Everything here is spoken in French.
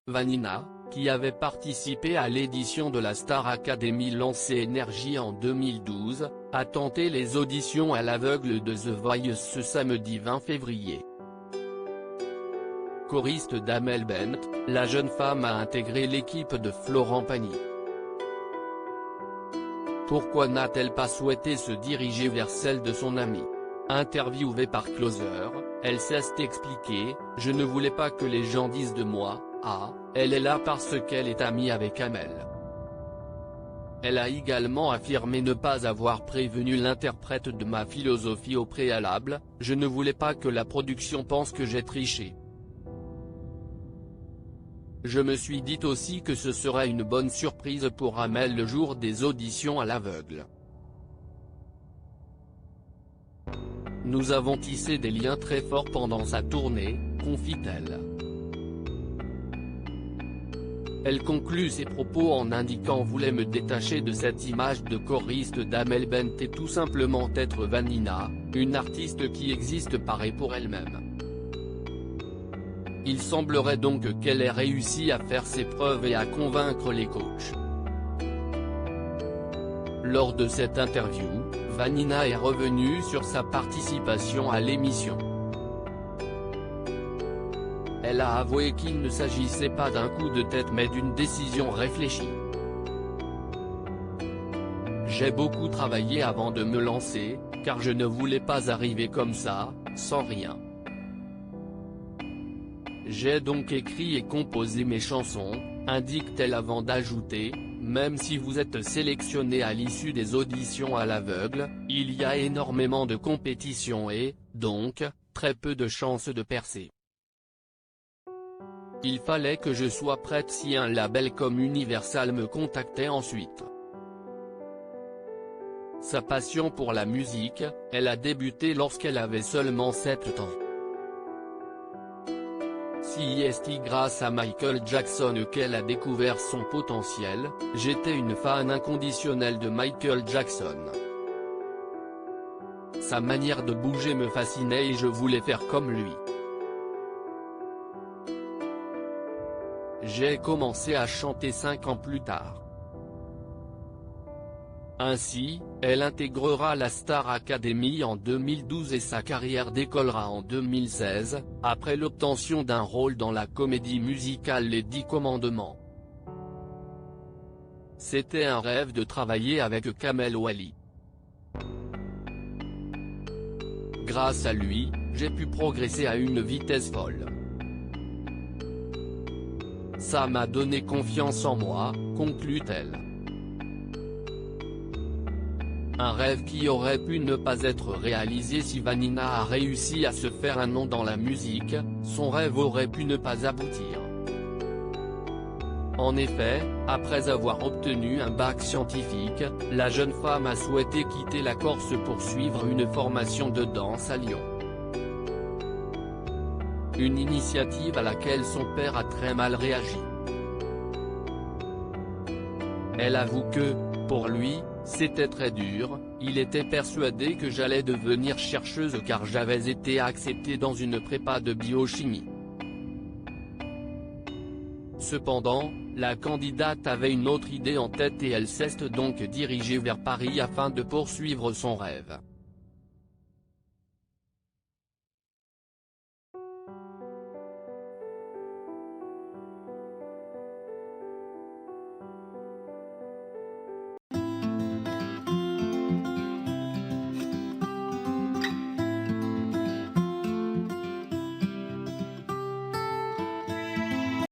Vanina, qui avait participé à l'édition de la Star Academy lancée Énergie en 2012, a tenté les auditions à l'aveugle de The Voice ce samedi 20 février. Choriste d'Amel Bent, la jeune femme a intégré l'équipe de Florent Pagny. Pourquoi n'a-t-elle pas souhaité se diriger vers celle de son amie? Interviewée par Closer, elle s'est expliquée « Je ne voulais pas que les gens disent de moi, ah, elle est là parce qu'elle est amie avec Amel ». Elle a également affirmé ne pas avoir prévenu l'interprète de ma philosophie au préalable, « Je ne voulais pas que la production pense que j'ai triché. Je me suis dit aussi que ce serait une bonne surprise pour Amel le jour des auditions à l'aveugle. Nous avons tissé des liens très forts pendant sa tournée, confie-t-elle. Elle conclut ses propos en indiquant « Voulais me détacher de cette image de choriste d'Amel Bent et tout simplement être Vanina, une artiste qui existe par et pour elle-même ». Il semblerait donc qu'elle ait réussi à faire ses preuves et à convaincre les coachs. Lors de cette interview, Vanina est revenue sur sa participation à l'émission. Elle a avoué qu'il ne s'agissait pas d'un coup de tête mais d'une décision réfléchie. J'ai beaucoup travaillé avant de me lancer, car je ne voulais pas arriver comme ça, sans rien. J'ai donc écrit et composé mes chansons, indique-t-elle avant d'ajouter, même si vous êtes sélectionné à l'issue des auditions à l'aveugle, il y a énormément de compétition et, donc, très peu de chances de percer. Il fallait que je sois prête si un label comme Universal me contactait ensuite. Sa passion pour la musique, elle a débuté lorsqu'elle avait seulement 7 ans. C'est grâce à Michael Jackson qu'elle a découvert son potentiel, j'étais une fan inconditionnelle de Michael Jackson. Sa manière de bouger me fascinait et je voulais faire comme lui. J'ai commencé à chanter 5 ans plus tard. Ainsi, elle intégrera la Star Academy en 2012 et sa carrière décollera en 2016, après l'obtention d'un rôle dans la comédie musicale Les 10 Commandements. C'était un rêve de travailler avec Kamel Ouali. Grâce à lui, j'ai pu progresser à une vitesse folle. Ça m'a donné confiance en moi, conclut-elle. Un rêve qui aurait pu ne pas être réalisé si Vanina a réussi à se faire un nom dans la musique, son rêve aurait pu ne pas aboutir. En effet, après avoir obtenu un bac scientifique, la jeune femme a souhaité quitter la Corse pour suivre une formation de danse à Lyon. Une initiative à laquelle son père a très mal réagi. Elle avoue que, pour lui, c'était très dur, il était persuadé que j'allais devenir chercheuse car j'avais été acceptée dans une prépa de biochimie. Cependant, la candidate avait une autre idée en tête et elle s'est donc dirigée vers Paris afin de poursuivre son rêve.